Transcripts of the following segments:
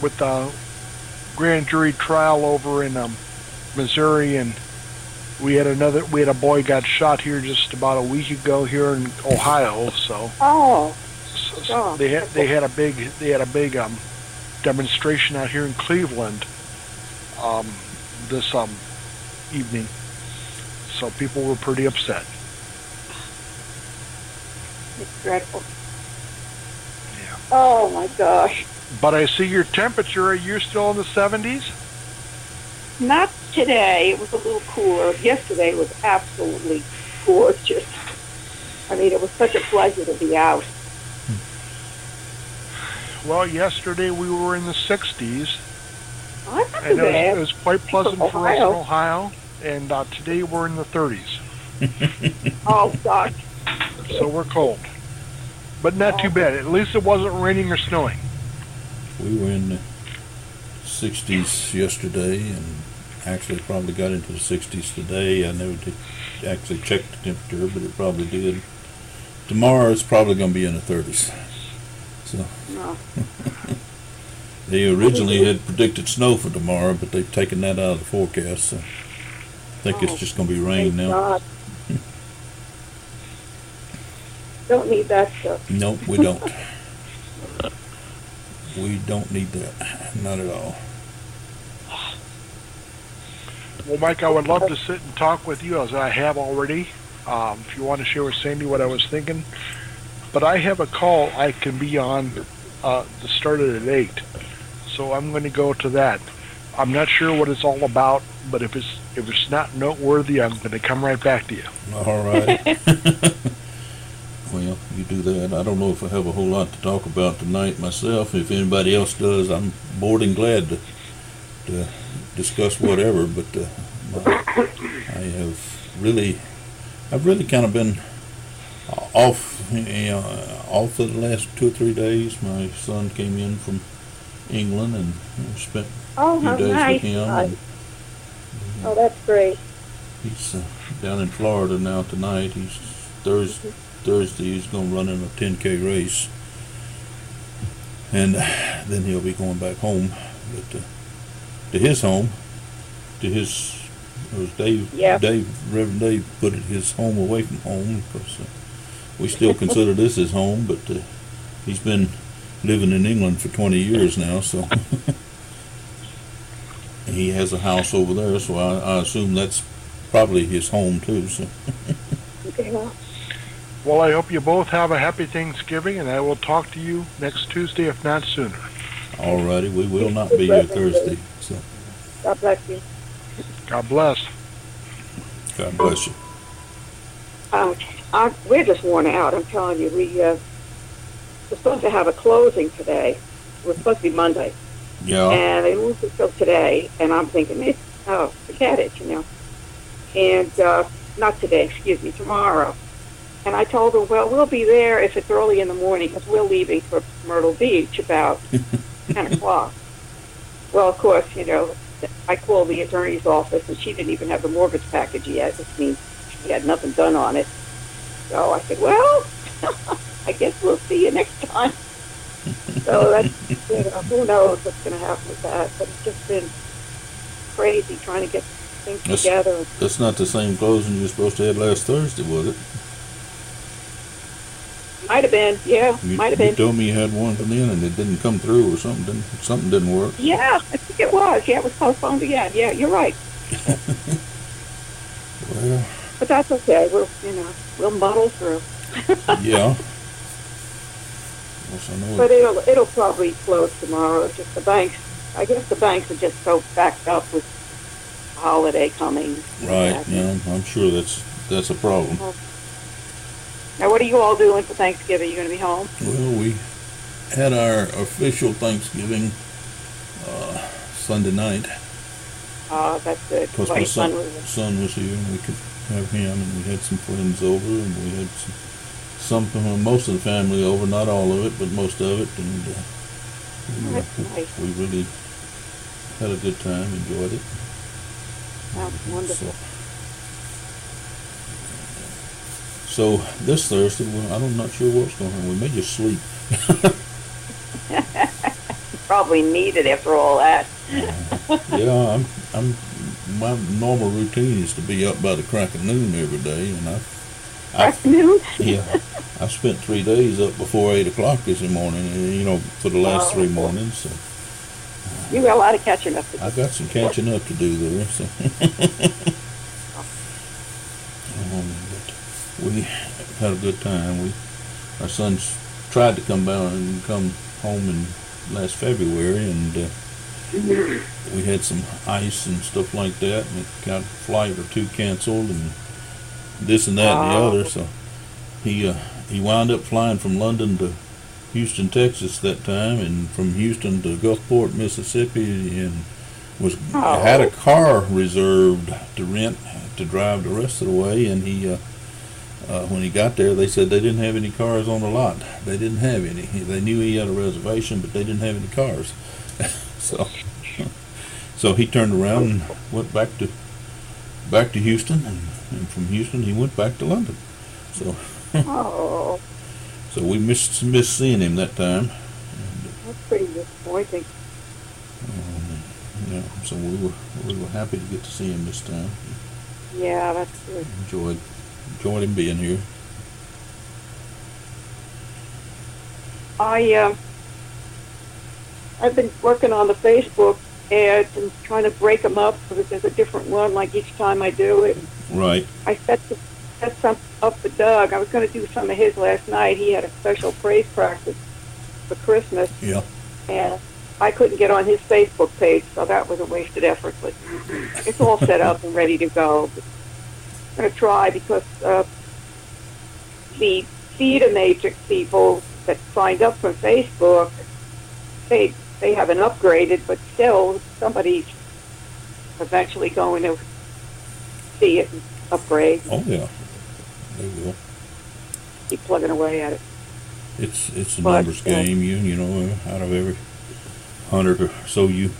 with the grand jury trial over in Missouri, and we had a boy got shot here just about a week ago here in Ohio. So, Oh, so they had a big demonstration out here in Cleveland this evening. So people were pretty upset. it's dreadful. Yeah. Oh my gosh. But I see your temperature. You're still in the 70s. Not today. It was a little cooler. Yesterday was absolutely gorgeous. I mean, it was such a pleasure to be out. Well, yesterday we were in the 60s, Oh, that's not too and it bad. was quite pleasant For for us in Ohio. Ohio. And today we're in the 30s, Oh gosh. so we're cold. But not too bad. At least it wasn't raining or snowing. We were in the 60s yesterday, and actually probably got into the 60s today. I never did actually check the temperature, but it probably did. Tomorrow it's probably going to be in the 30s. So No. they originally had predicted snow for tomorrow, but they've taken that out of the forecast. So I think it's just going to be rain Thank now. God. Don't need that stuff. Nope, we don't. We don't need that. Not at all. Well, Mike, I would love to sit and talk with you as I have already. If you want to share with Sandy what I was thinking. But I have a call I can be on that started at 8. So I'm going to go to that. I'm not sure what it's all about, but if it's not noteworthy, I'm going to come right back to you. All right. Well, you do that. I don't know if I have a whole lot to talk about tonight myself. If anybody else does, I'm more than glad to discuss whatever. But I've really kind of been off, off for the last 2 or 3 days. My son came in from England, and spent Oh, a few how days nice. with him. Nice. And Oh, that's great. he's down in Florida now tonight. He's Thursday he's going to run in a 10K race, and then he'll be going back home. But to his home, it was Dave. Yeah. Reverend Dave put his home away from home, because we still consider this his home. But he's been living in England for 20 years now, so he has a house over there. So I assume that's probably his home too. So. Okay, well, Well, I hope you both have a happy Thanksgiving, and I will talk to you next Tuesday, if not sooner. Alrighty, we will not be here Thursday. So God bless you. God bless. God bless you. We're just worn out. I'm telling you, we're supposed to have a closing today. It was supposed to be Monday, Yeah. and they moved it till today. And I'm thinking, forget it, And not today, excuse me, tomorrow. And I told her, well, we'll be there if it's early in the morning, because we're leaving for Myrtle Beach about 10 o'clock. Well, of course, I called the attorney's office, and she didn't even have the mortgage package yet, which means she had nothing done on it. So I said, well, I guess we'll see you next time. So that's, who knows what's going to happen with that. But it's just been crazy trying to get things together. That's not the same closing you were supposed to have last Thursday, was it? Might have been, yeah, might have You been. told me you had one from in and it didn't come through, or something didn't work. Yeah, I think it was. Yeah, it was postponed again. Yeah, you're right. Well, But that's okay. We'll muddle through. yeah. Yes, I know. But it'll probably close tomorrow. It's just the banks. I guess the banks are just so backed up with the holiday coming. Right. Yeah, I'm sure that's a problem. Now, what are you all doing for Thanksgiving? You going to be home? Well, we had our official Thanksgiving Sunday night, That's good. because my son was here, and we could have him, and we had some friends over, and we had most of the family over, not all of it, but most of it, and That's nice. we really had a good time, enjoyed it. That's wonderful. So this Thursday, I'm not sure what's going on. We may just sleep. probably need it after all that. Yeah, my normal routine is to be up by the crack of noon every day, and Afternoon? yeah, I spent 3 days up before 8 o'clock this morning, for the last 3 mornings, so. You got a lot of catching up to do. I've got some catching up to do there, so. But we had a good time. Our sons tried to come home in last February, and we had some ice and stuff like that, and it got a flight or two canceled, and this and that and the other. So he wound up flying from London to Houston, Texas that time, and from Houston to Gulfport, Mississippi, and had a car reserved to rent to drive the rest of the way. And he when he got there, they said they didn't have any cars on the lot. They didn't have any. They knew he had a reservation, but they didn't have any cars. So he turned around and went back to Houston, and from Houston he went back to London. So so we missed seeing him that time. That's pretty disappointing. Yeah, so we were happy to get to see him this time. Yeah, that's good. Enjoyed him being here. I've been working on the Facebook ads and trying to break them up so that there's a different one like each time I do it. Right. I set some up for Doug. I was going to do some of his last night. He had a special praise practice for Christmas. Yeah. And I couldn't get on his Facebook page, so that was a wasted effort. But it's all set up and ready to go. But I'm going to try because the Feeder Matrix people that signed up from Facebook, they haven't upgraded, but still somebody's eventually going to see it and upgrade. Oh yeah, they will. Keep plugging away at it. It's a numbers game. You know, out of every 100 or so you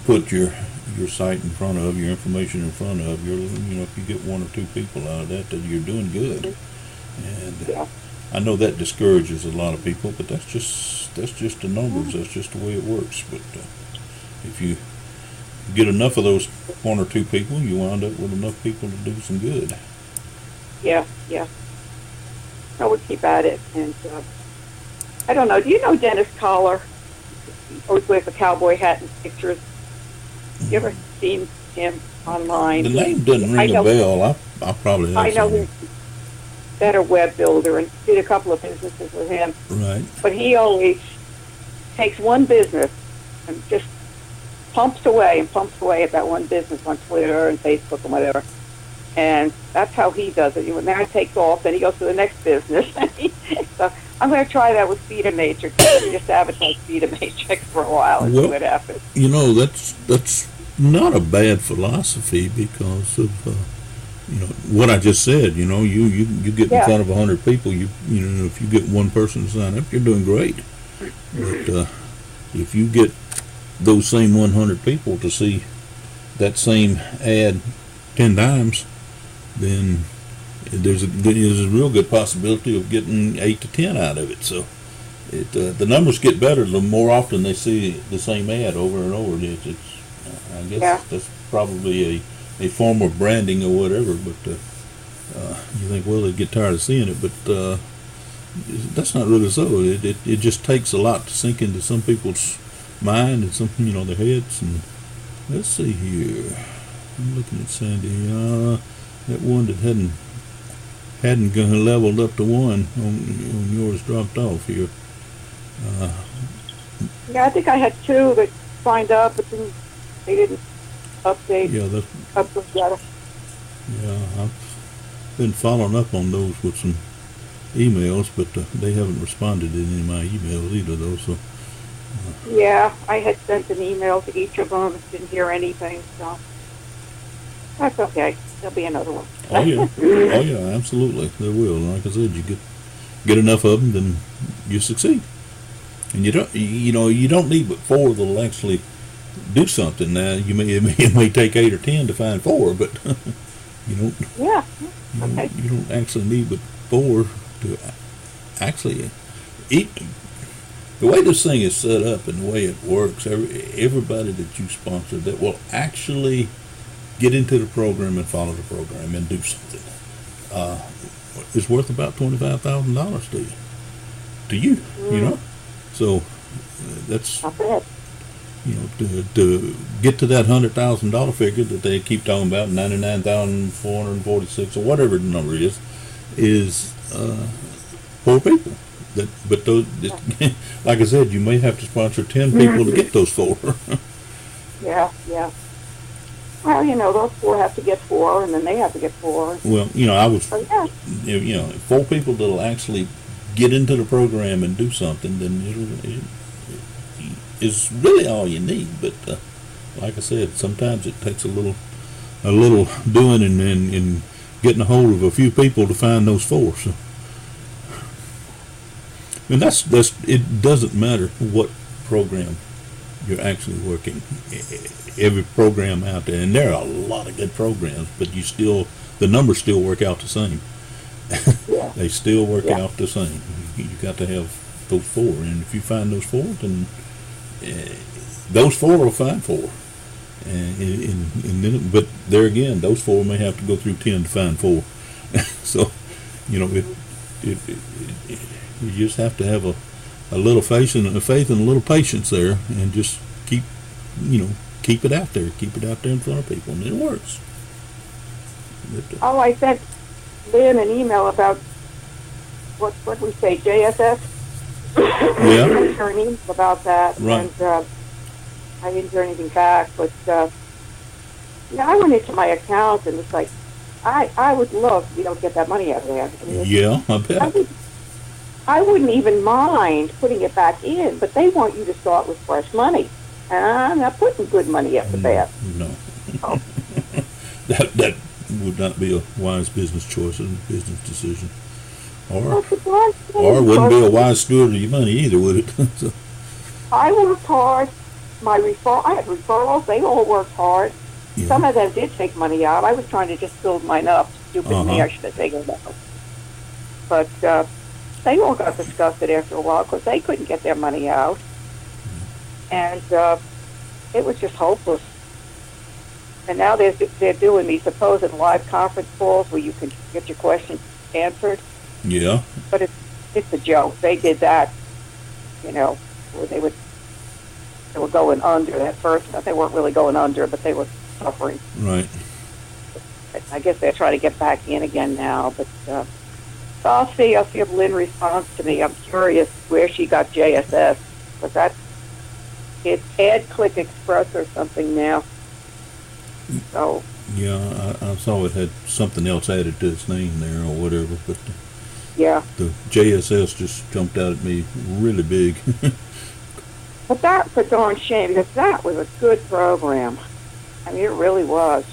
put your site in front of, your information in front of, if you get 1 or 2 people out of that, then you're doing good. Mm-hmm. And I know that discourages a lot of people, but that's just the numbers. That's just the way it works. But if you get enough of those 1 or 2 people, you wind up with enough people to do some good. Yeah. I would keep at it. And I don't know. Do you know Dennis Collar? He always wears a cowboy hat and pictures. You ever seen him online? The name doesn't ring a bell. I probably have. I know seen him. he's a better web builder and did a couple of businesses with him. Right. But he always takes one business and just pumps away at that one business on Twitter and Facebook and whatever. And that's how he does it. When that takes off, then he goes to the next business. So I'm going to try that with Feeder Matrix. Just advertise Feeder Matrix for a while and see what happens. That's not a bad philosophy because of what I just said. You get in front of 100 people. If you get one person to sign up, you're doing great. But if you get those same 100 people to see that same ad 10 times, then there's a real good possibility of getting 8 to 10 out of it. So the numbers get better the more often they see the same ad over and over. I guess that's probably a form of branding or whatever. But you think, well, they get tired of seeing it, but that's not really so. It just takes a lot to sink into some people's mind and some their heads. And let's see here. I'm looking at Sandy. That one that hadn't leveled up to 1 on yours dropped off here. I think I had 2 that signed up, but then they didn't update. I've been following up on those with some emails, but they haven't responded to any of my emails either, though. So. I had sent an email to each of them. Didn't hear anything, so. That's okay. There'll be another one. Oh yeah, absolutely. There will. Like I said, you get enough of them, then you succeed. And you don't need but 4 that'll actually do something. Now it may take 8 or 10 to find 4, but you don't. Yeah. You don't actually need but 4 to actually eat. The way this thing is set up and the way it works, everybody that you sponsor that will actually get into the program and follow the program and do something is worth about $25,000 to you. You know. So that's Not bad. To get to that $100,000 figure that they keep talking about, 99,446 or whatever the number is poor people. But those, like I said, you may have to sponsor 10 people to get those 4. Yeah. Well, those 4 have to get 4, and then they have to get 4. Well, I was, So, yeah. 4 people that'll actually get into the program and do something, then it is really all you need. But like I said, sometimes it takes a little doing and getting a hold of a few people to find those 4. So, and that's it. Doesn't matter what program you're actually working. Every program out there, and there are a lot of good programs, but the numbers still work out the same. Yeah. They still work out the same. You got to have those 4, and if you find those 4, then those 4 will find 4. And then, but there again, those 4 may have to go through 10 to find 4. So, you just have to have a little faith and a little patience there, and just keep it out there, in front of people, and it works. Oh, I sent Lynn an email about what we say, JSS. Yeah. I sent her an email about that, Right. and I didn't hear anything back. But I went into my account, and it's like, I would love to be able to get that money out of there. I mean, Yeah, I bet. I wouldn't even mind putting it back in, but they want you to start with fresh money. And I'm not putting good money after that. No. Oh. That would not be a wise business choice and business decision. Well, Or it wouldn't be a wise steward of your money either, would it? So, I worked hard. I had referrals. They all worked hard. yeah. Some of them did take money out. I was trying to just build mine up. Stupid me, I should have taken it out. But they all got disgusted after a while because they couldn't get their money out. And it was just hopeless. And now they're doing these supposed live conference calls where you can get your questions answered. Yeah. But it's a joke. They did that, where they were going under at first. They weren't really going under, but they were suffering. Right. I guess they're trying to get back in again now. But so I'll see if Lynn responds to me. I'm curious where she got JSS, because it's Ad Click Express or something now. So Yeah, I saw it had something else added to its name there or whatever, but yeah. the JSS just jumped out at me really big. But that's a darn shame, because that was a good program. I mean, it really was.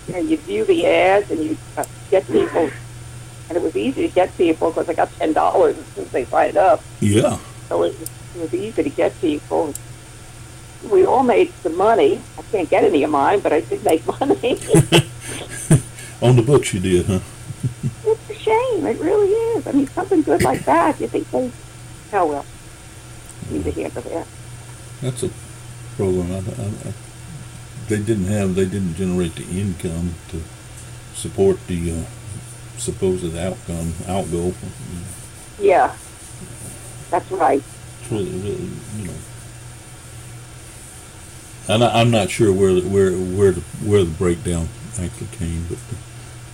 You view the ads and you get people, and it was easy to get people because I got $10 as soon as they signed up. Yeah. So it was easy to get people. We all made some money. I can't get any of mine, but I did make money. On the books you did, huh? It's a shame. It really is. I mean, something good like that, you think they, oh well, need to handle that. That's a program they didn't generate the income to support the supposed outgo. Yeah, that's right. It's really, and I'm not sure where the breakdown actually came, but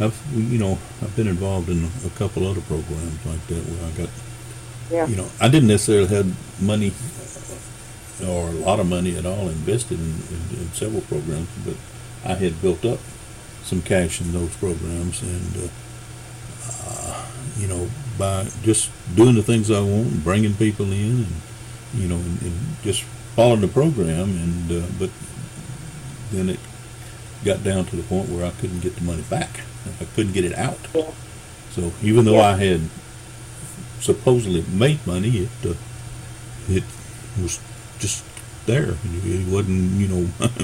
I've been involved in a couple other programs like that where I got, I didn't necessarily have money or a lot of money at all invested in several programs, but I had built up some cash in those programs, and by just doing the things I want and bringing people in, and just following the program, and but then it got down to the point where I couldn't get the money back. I couldn't get it out. Yeah. So even though I had supposedly made money, it was just there. It wasn't, it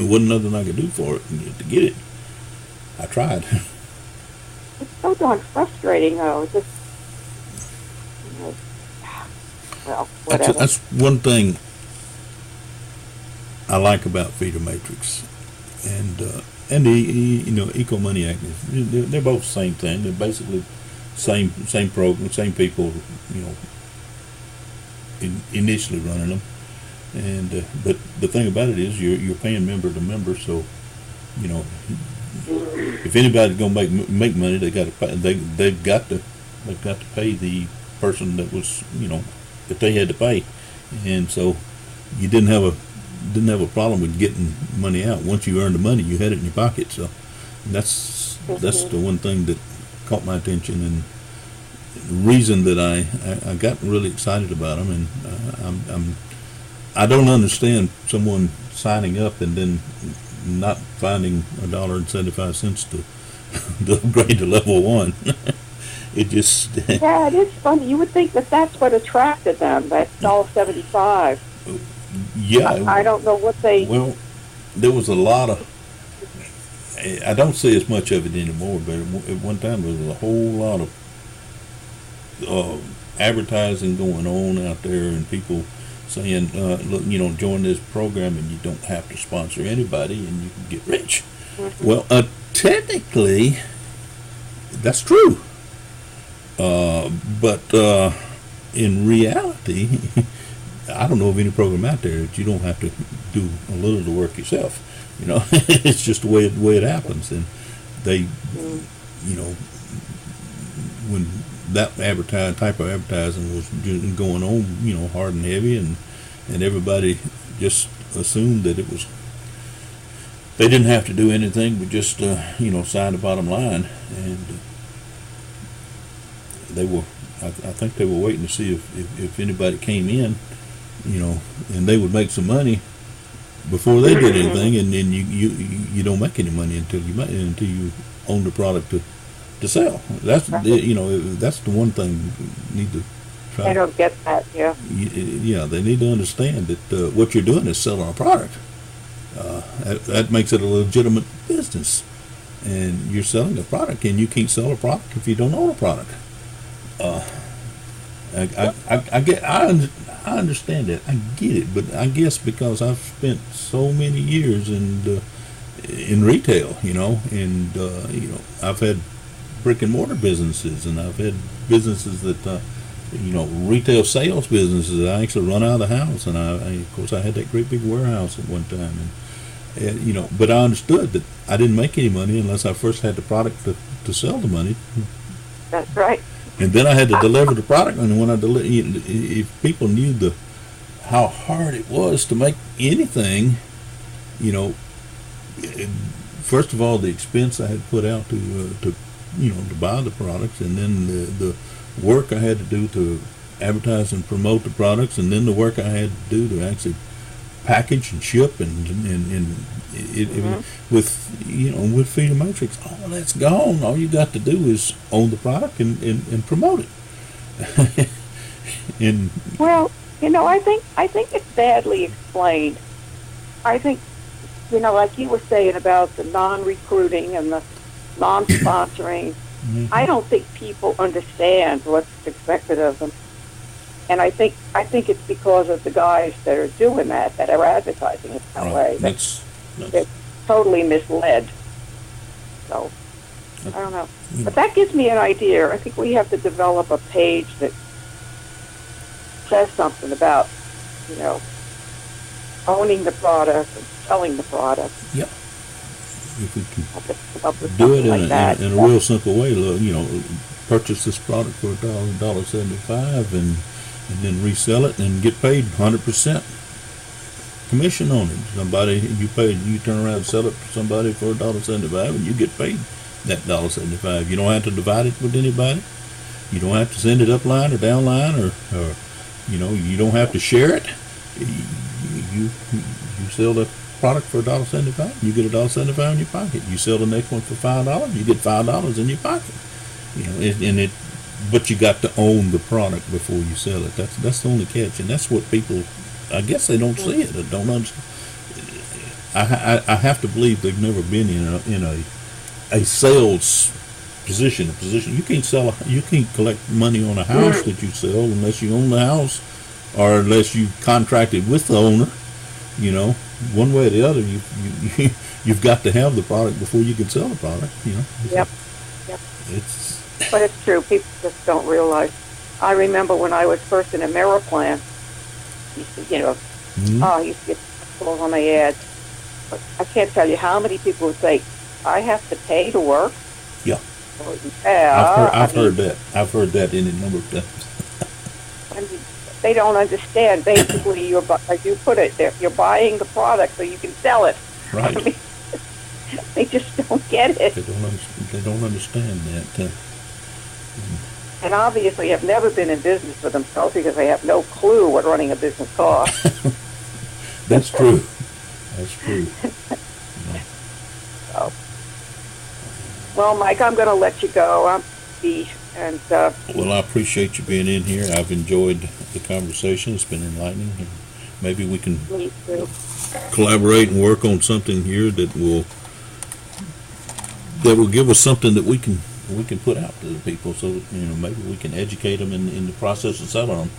wasn't nothing I could do for it to get it. I tried. It's so darn frustrating, though. Just, well, whatever. That's one thing I like about Feeder Matrix, and the Eco Money Act. They're both the same thing. They're basically same program, same people. Initially running them, and but the thing about it is you're paying member to member, so if anybody's gonna make money, they got to pay. They've got to pay the person that was that they had to pay, and so you didn't have a problem with getting money out. Once you earned the money, you had it in your pocket. So that's the one thing that caught my attention, and the reason that I got really excited about them. And I don't understand someone signing up and then not finding $1.75 to upgrade to level 1. It just yeah, it is funny. You would think that that's what attracted them. That $1.75. Yeah, I don't know what they. Well, there was a lot of. I don't see as much of it anymore, but at one time there was a whole lot of advertising going on out there, and people saying, "Look, join this program, and you don't have to sponsor anybody, and you can get rich." Mm-hmm. Well, technically, that's true, but in reality, I don't know of any program out there that you don't have to do a little of the work yourself. It's just the way it happens, and they, when that type of advertising was going on, hard and heavy, and everybody just assumed that it was. They didn't have to do anything but just sign the bottom line, and they were. I think they were waiting to see if anybody came in, and they would make some money before they did anything, and then you don't make any money until you own the product to sell. That's that's the one thing you need to try. I don't get that. Yeah. Yeah, they need to understand that what you're doing is selling a product. That makes it a legitimate business, and you're selling a product, and you can't sell a product if you don't own a product. I understand that. I get it, but I guess because I've spent so many years in retail, and I've had brick and mortar businesses, and I've had businesses that retail sales businesses that I actually run out of the house, and of course I had that great big warehouse at one time, and but I understood that I didn't make any money unless I first had the product to sell the money. That's right. And then I had to deliver the product, and when I if people knew how hard it was to make anything, first of all, the expense I had put out to buy the products, and then the work I had to do to advertise and promote the products, and then the work I had to do to actually package and ship, and with Feeder Matrix, all that's gone. All you got to do is own the product and promote it. And well, I think it's badly explained. I think, like you were saying about the non-recruiting and the non-sponsoring, I don't think people understand what's expected of them. And I think it's because of the guys that are doing that are advertising it that way. They're totally misled. So, I don't know. But that gives me an idea. I think we have to develop a page that says something about, owning the product and selling the product. Yep. If we can do it in a real simple way, purchase this product for $1.75 and then resell it and get paid 100% commission on it. You turn around and sell it to somebody for $1.75 and you get paid that $1.75. You don't have to divide it with anybody. You don't have to send it upline or downline, or you don't have to share it. You sell the product for $1.75, you get $1.75 in your pocket. You sell the next one for $5, you get $5 in your pocket. But you got to own the product before you sell it. That's the only catch, and that's what people, I guess, they don't see it or don't understand. I have to believe they've never been in a sales position. You can't collect money on a house that you sell unless you own the house or unless you contracted with the owner, you know, one way or the other, you've got to have the product before you can sell the product, you know. Yep. Yep. It's But it's true. People just don't realize. I remember when I was first in Ameriplan, used to, I used to get calls on my ads. But I can't tell you how many people would say, I have to pay to work. Yeah. Well, yeah. I've heard that. I've heard that any number of times. I mean, they don't understand. Basically, like you put it, you're buying the product so you can sell it. Right. I mean, they just don't get it. They don't understand that. And obviously have never been in business for themselves because they have no clue what running a business costs. That's true. That's true. So, well, Mike, I'm going to let you go. Well, I appreciate you being in here. I've enjoyed the conversation. It's been enlightening. And maybe we can me too. collaborate and work on something here that will give us something that we can put out to the people, so that, maybe we can educate them in the process of selling them.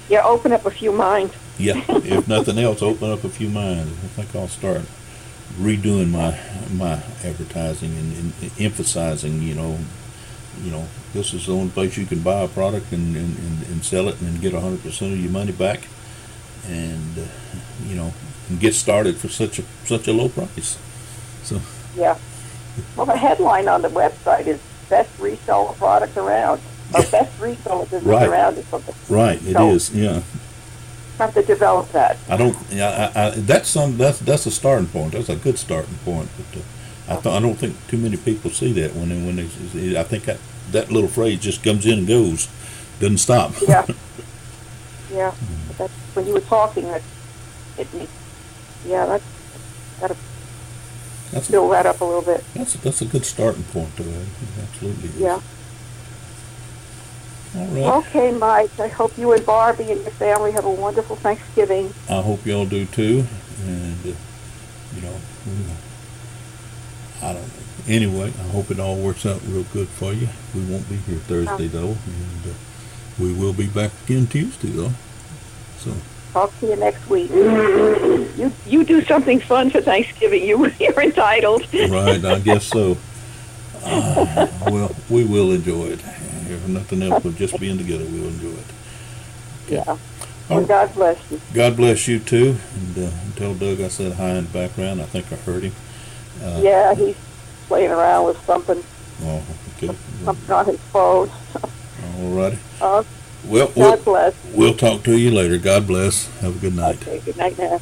Yeah, open up a few minds. Yeah, if nothing else, open up a few minds. I think I'll start redoing my advertising and emphasizing, this is the only place you can buy a product and sell it and get 100% of your money back, and and get started for such a low price. So yeah. Well, the headline on the website is "Best Reseller Product Around," or "Best Reseller Business Around," or something. Right, it is. Yeah. Have to develop that. I don't. Yeah, that's a starting point. That's a good starting point. But I don't think too many people see that when they. I think that little phrase just comes in and goes, doesn't stop. Yeah. Yeah. But that's when you were talking. That's fill that up a little bit. That's a good starting point to it. Absolutely. Yeah. All right. Okay, Mike. I hope you and Barbie and your family have a wonderful Thanksgiving. I hope y'all do too. And I don't know. Anyway, I hope it all works out real good for you. We won't be here Thursday though, and we will be back again Tuesday though. So. Talk to you next week. You do something fun for Thanksgiving. You're entitled. Right, I guess so. Well, we will enjoy it. If nothing else, but just being together, we'll enjoy it. Okay. Yeah. Well, God bless you. God bless you too. And tell Doug I said hi in the background. I think I heard him. Yeah, he's playing around with something. Oh, okay. Something on his phone. All righty. Well, God bless. We'll talk to you later. God bless. Have a good night. Okay, good night now.